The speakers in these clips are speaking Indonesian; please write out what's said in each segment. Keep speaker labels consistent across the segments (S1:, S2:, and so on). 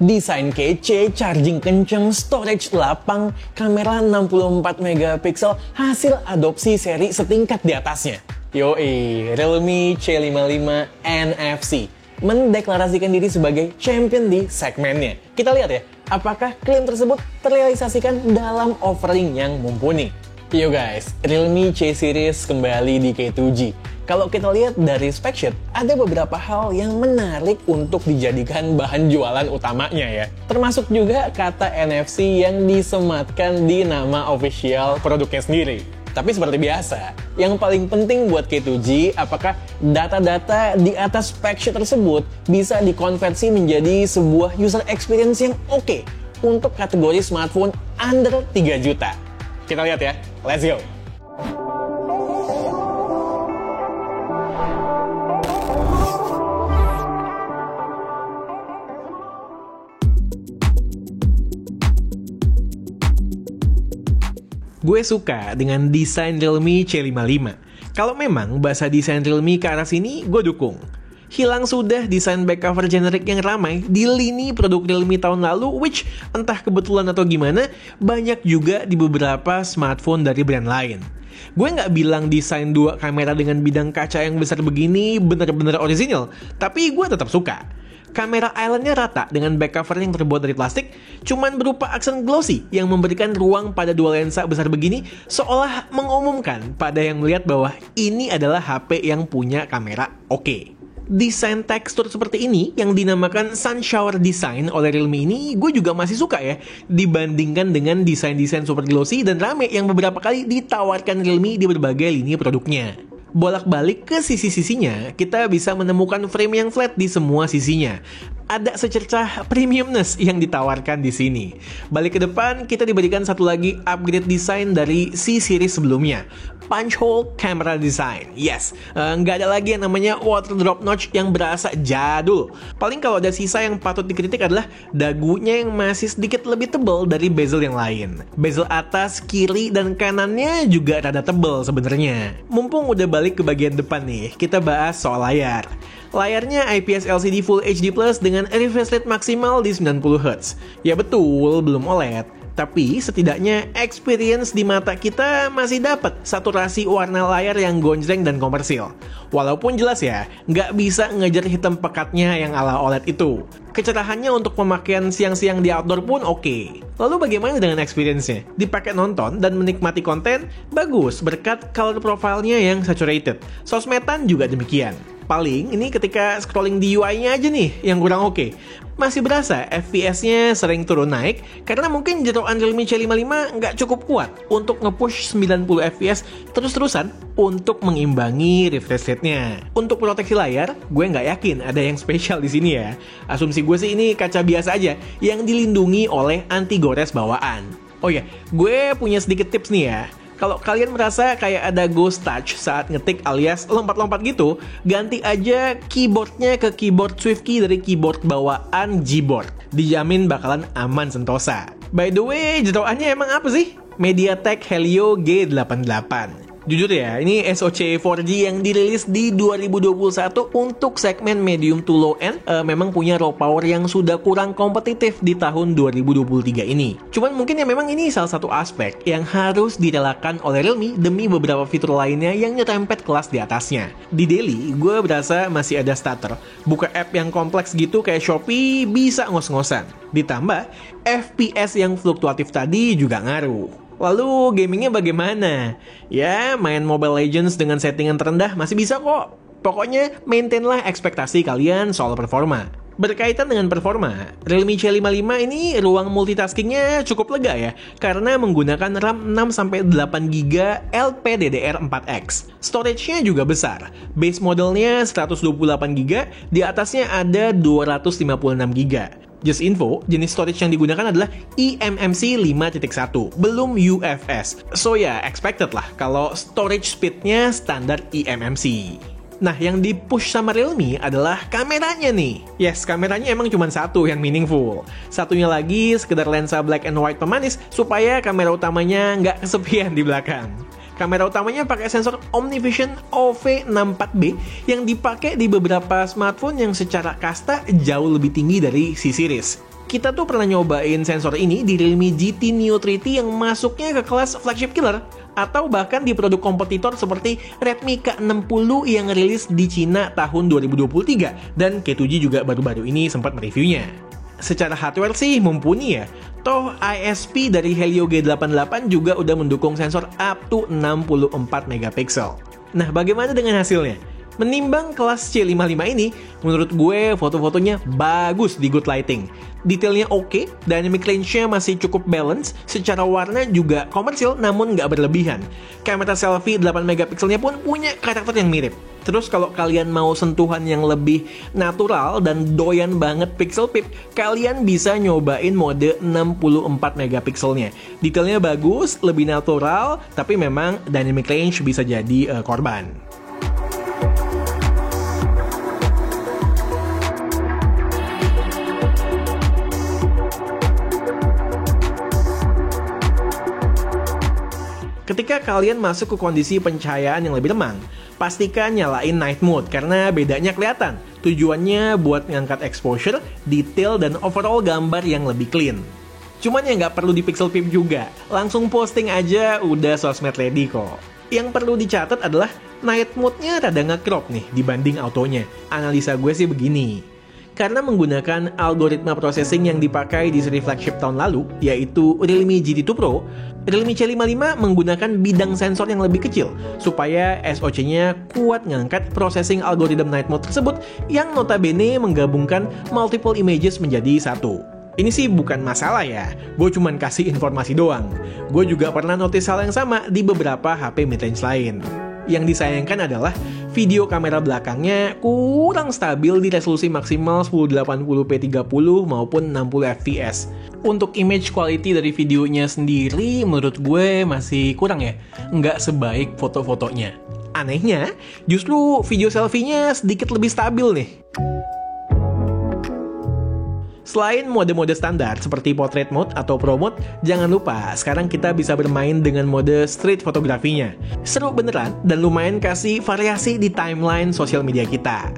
S1: Desain kece, charging kenceng, storage lapang, kamera 64 megapiksel, hasil adopsi seri setingkat di atasnya. Yoi, Realme C55 NFC mendeklarasikan diri sebagai champion di segmennya. Kita lihat ya, apakah klaim tersebut terrealisasikan dalam offering yang mumpuni. Yo guys, Realme C Series kembali di K2G. Kalau kita lihat dari spec sheet, ada beberapa hal yang menarik untuk dijadikan bahan jualan utamanya ya. Termasuk juga kata NFC yang disematkan di nama official produknya sendiri. Tapi seperti biasa, yang paling penting buat K2G, apakah data-data di atas spec sheet tersebut bisa dikonversi menjadi sebuah user experience yang oke untuk kategori smartphone under 3 juta. Kita lihat ya, let's go! Gue suka dengan desain Realme C55. Kalau memang bahasa desain Realme ke arah sini, gue dukung. Hilang sudah desain back cover generik yang ramai di lini produk Realme tahun lalu, which entah kebetulan atau gimana, banyak juga di beberapa smartphone dari brand lain. Gue nggak bilang desain dua kamera dengan bidang kaca yang besar begini bener-bener orisinal, tapi gue tetap suka. Kamera islandnya rata dengan back cover yang terbuat dari plastik, cuman berupa aksen glossy yang memberikan ruang pada dua lensa besar begini, seolah mengumumkan pada yang melihat bahwa ini adalah HP yang punya kamera oke. Desain tekstur seperti ini yang dinamakan Sun Shower Design oleh Realme ini gue juga masih suka ya, dibandingkan dengan desain-desain super glossy dan rame yang beberapa kali ditawarkan Realme di berbagai lini produknya. Bolak-balik ke sisi-sisinya, kita bisa menemukan frame yang flat di semua sisinya. Ada secercah premiumness yang ditawarkan di sini. Balik ke depan, kita diberikan satu lagi upgrade desain dari C series sebelumnya. Punch hole camera design. Yes, nggak ada lagi yang namanya water drop notch yang berasa jadul. Paling kalau ada sisa yang patut dikritik adalah dagunya yang masih sedikit lebih tebal dari bezel yang lain. Bezel atas, kiri, dan kanannya juga rada tebal sebenarnya. Mumpung udah balik ke bagian depan nih, kita bahas soal layar. Layarnya IPS LCD Full HD Plus dengan refresh rate maksimal di 90Hz. Ya betul, belum OLED. Tapi setidaknya experience di mata kita masih dapat saturasi warna layar yang gonjreng dan komersil. Walaupun jelas ya, nggak bisa ngejar hitam pekatnya yang ala OLED itu. Kecerahannya untuk pemakaian siang-siang di outdoor pun oke. Lalu bagaimana dengan experience-nya? Dipakai nonton dan menikmati konten? Bagus, berkat color profile-nya yang saturated. Sosmedan juga demikian. Paling ini ketika scrolling di UI-nya aja nih yang kurang oke. Masih berasa FPS-nya sering turun naik karena mungkin jeroan Realme C55 nggak cukup kuat untuk nge-push 90 FPS terus-terusan untuk mengimbangi refresh rate-nya. Untuk proteksi layar, gue nggak yakin ada yang spesial di sini ya. Asumsi gue sih ini kaca biasa aja yang dilindungi oleh anti gores bawaan. Oh ya, gue punya sedikit tips nih ya. Kalau kalian merasa kayak ada ghost touch saat ngetik alias lompat-lompat gitu, ganti aja keyboardnya ke keyboard SwiftKey dari keyboard bawaan Gboard. Dijamin bakalan aman sentosa. By the way, jeroannya emang apa sih? MediaTek Helio G88. Jujur ya, ini SoC 4G yang dirilis di 2021 untuk segmen medium to low end memang punya raw power yang sudah kurang kompetitif di tahun 2023 ini. Cuman mungkin ya memang ini salah satu aspek yang harus direlakan oleh Realme demi beberapa fitur lainnya yang nyerempet kelas di atasnya. Di daily, gue berasa masih ada stutter. Buka app yang kompleks gitu kayak Shopee bisa ngos-ngosan. Ditambah, FPS yang fluktuatif tadi juga ngaruh. Lalu gamingnya bagaimana? Ya, main Mobile Legends dengan settingan terendah masih bisa kok. Pokoknya maintainlah ekspektasi kalian soal performa. Berkaitan dengan performa, Realme C55 ini ruang multitaskingnya cukup lega ya, karena menggunakan RAM 6-8GB LPDDR4X. Storage-nya juga besar. Base modelnya 128GB, di atasnya ada 256GB. Just info, jenis storage yang digunakan adalah eMMC 5.1, belum UFS. So ya, expected lah kalau storage speed-nya standar eMMC. Nah, yang di-push sama Realme adalah kameranya nih. Yes, kameranya emang cuma satu yang meaningful. Satunya lagi sekedar lensa black and white pemanis supaya kamera utamanya nggak kesepian di belakang. Kamera utamanya pakai sensor OmniVision OV64B yang dipakai di beberapa smartphone yang secara kasta jauh lebih tinggi dari C series. Kita tuh pernah nyobain sensor ini di Realme GT Neo 3T yang masuknya ke kelas flagship killer, atau bahkan di produk kompetitor seperti Redmi K60 yang rilis di Cina tahun 2023, dan K7 juga baru-baru ini sempat mereviewnya. Secara hardware sih mumpuni ya, toh ISP dari Helio G88 juga udah mendukung sensor up to 64 megapiksel. Nah, bagaimana dengan hasilnya? Menimbang kelas C55 ini, menurut gue foto-fotonya bagus di good lighting. Detailnya oke, dynamic range-nya masih cukup balance, secara warna juga komersil namun nggak berlebihan. Kamera selfie 8 megapikselnya pun punya karakter yang mirip. Terus kalau kalian mau sentuhan yang lebih natural dan doyan banget pixel peep, kalian bisa nyobain mode 64 megapikselnya. Detailnya bagus, lebih natural, tapi memang dynamic range bisa jadi korban. Ketika kalian masuk ke kondisi pencahayaan yang lebih tenang, pastikan nyalain night mode karena bedanya kelihatan. Tujuannya buat ngangkat exposure, detail, dan overall gambar yang lebih clean. Cuman ya nggak perlu di pixel peep juga, langsung posting aja udah sosmed ready kok. Yang perlu dicatat adalah night mode-nya rada nge-crop nih dibanding autonya. Analisa gue sih begini. Karena menggunakan algoritma processing yang dipakai di seri flagship tahun lalu, yaitu Realme GT2 Pro, Realme C55 menggunakan bidang sensor yang lebih kecil, supaya SoC-nya kuat ngangkat processing algoritma night mode tersebut yang notabene menggabungkan multiple images menjadi satu. Ini sih bukan masalah ya, gue cuman kasih informasi doang. Gue juga pernah notice hal yang sama di beberapa HP midrange lain. Yang disayangkan adalah video kamera belakangnya kurang stabil di resolusi maksimal 1080p 30 maupun 60fps. Untuk image quality dari videonya sendiri menurut gue masih kurang ya, nggak sebaik foto-fotonya. Anehnya, justru video selfie-nya sedikit lebih stabil nih. Selain mode-mode standar seperti portrait mode atau pro mode, jangan lupa sekarang kita bisa bermain dengan mode street fotografinya. Seru beneran dan lumayan kasih variasi di timeline sosial media kita.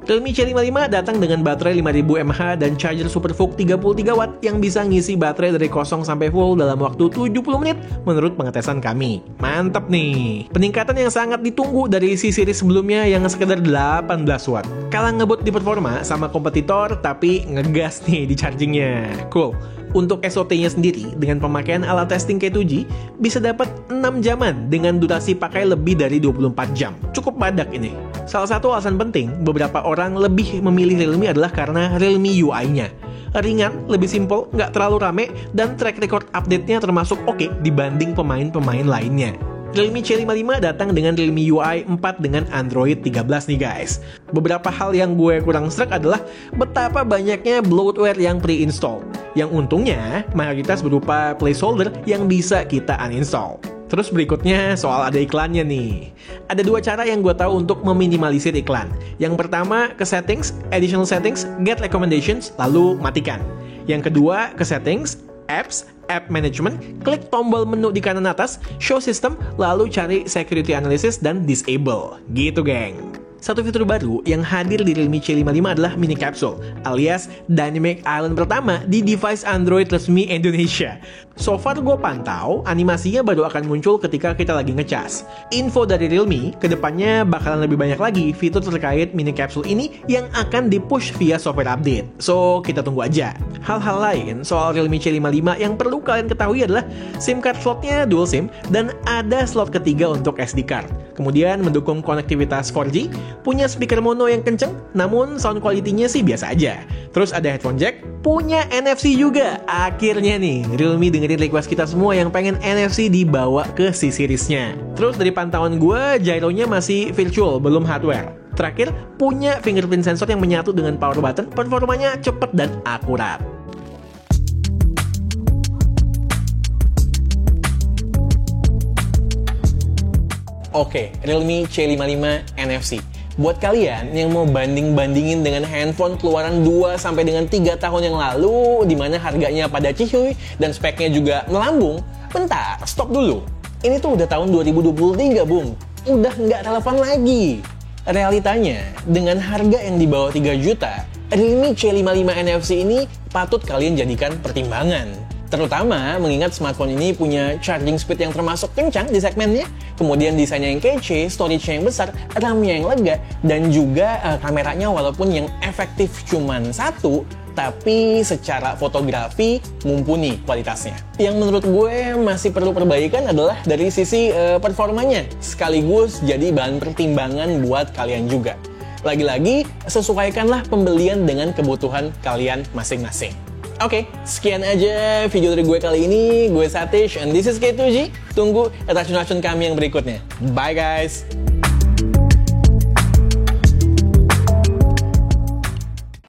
S1: Realme C55 datang dengan baterai 5000 mAh dan charger SuperVOOC 33 watt yang bisa ngisi baterai dari kosong sampai full dalam waktu 70 menit menurut pengetesan kami. Mantap nih! Peningkatan yang sangat ditunggu dari C-series sebelumnya yang sekedar 18 watt. Kalah ngebut di performa sama kompetitor tapi ngegas nih di chargingnya. Cool! Untuk SOT-nya sendiri, dengan pemakaian alat testing K7, bisa dapat 6 jaman dengan durasi pakai lebih dari 24 jam. Cukup badak ini. Salah satu alasan penting, beberapa orang lebih memilih Realme adalah karena Realme UI-nya. Ringan, lebih simple, nggak terlalu rame, dan track record update-nya termasuk oke dibanding pemain-pemain lainnya. Realme C55 datang dengan Realme UI 4 dengan Android 13 nih guys. Beberapa hal yang gue kurang struck adalah betapa banyaknya bloatware yang pre-install. Yang untungnya mayoritas berupa placeholder yang bisa kita uninstall. Terus berikutnya soal ada iklannya nih. Ada dua cara yang gue tahu untuk meminimalisir iklan. Yang pertama ke settings, additional settings, get recommendations, lalu matikan. Yang kedua ke settings, apps, app management, klik tombol menu di kanan atas, show system, lalu cari security analysis dan disable. Gitu geng. Satu fitur baru yang hadir di Realme C55 adalah mini capsule, alias Dynamic Island pertama di device Android resmi Indonesia. So far gue pantau, animasinya baru akan muncul ketika kita lagi ngecas. Info dari Realme, kedepannya bakalan lebih banyak lagi fitur terkait mini capsule ini yang akan di-push via software update. So, kita tunggu aja. Hal-hal lain soal Realme C55 yang perlu kalian ketahui adalah SIM card slotnya dual SIM dan ada slot ketiga untuk SD card. Kemudian mendukung konektivitas 4G, punya speaker mono yang kenceng, namun sound quality-nya sih biasa aja. Terus ada headphone jack, punya NFC juga. Akhirnya nih, Realme dengerin request kita semua yang pengen NFC dibawa ke C-series-nya. Terus dari pantauan gue, gyronya masih virtual, belum hardware. Terakhir, punya fingerprint sensor yang menyatu dengan power button, performanya cepet dan akurat. Oke, Realme C55 NFC. Buat kalian yang mau banding-bandingin dengan handphone keluaran 2 sampai dengan 3 tahun yang lalu, di mana harganya pada cihuy dan speknya juga melambung, bentar, stop dulu. Ini tuh udah tahun 2023, Bung. Udah nggak relevan lagi. Realitanya, dengan harga yang di bawah 3 juta, Realme C55 NFC ini patut kalian jadikan pertimbangan. Terutama mengingat smartphone ini punya charging speed yang termasuk kencang di segmennya, kemudian desainnya yang kece, storage-nya yang besar, RAM-nya yang lega, dan juga kameranya walaupun yang efektif cuman satu, tapi secara fotografi mumpuni kualitasnya. Yang menurut gue masih perlu perbaikan adalah dari sisi performanya, sekaligus jadi bahan pertimbangan buat kalian juga. Lagi-lagi, sesuaikanlah pembelian dengan kebutuhan kalian masing-masing. Oke, sekian aja video dari gue kali ini. Gue Satish, and this is K2G. Tunggu racun-racun kami yang berikutnya. Bye guys!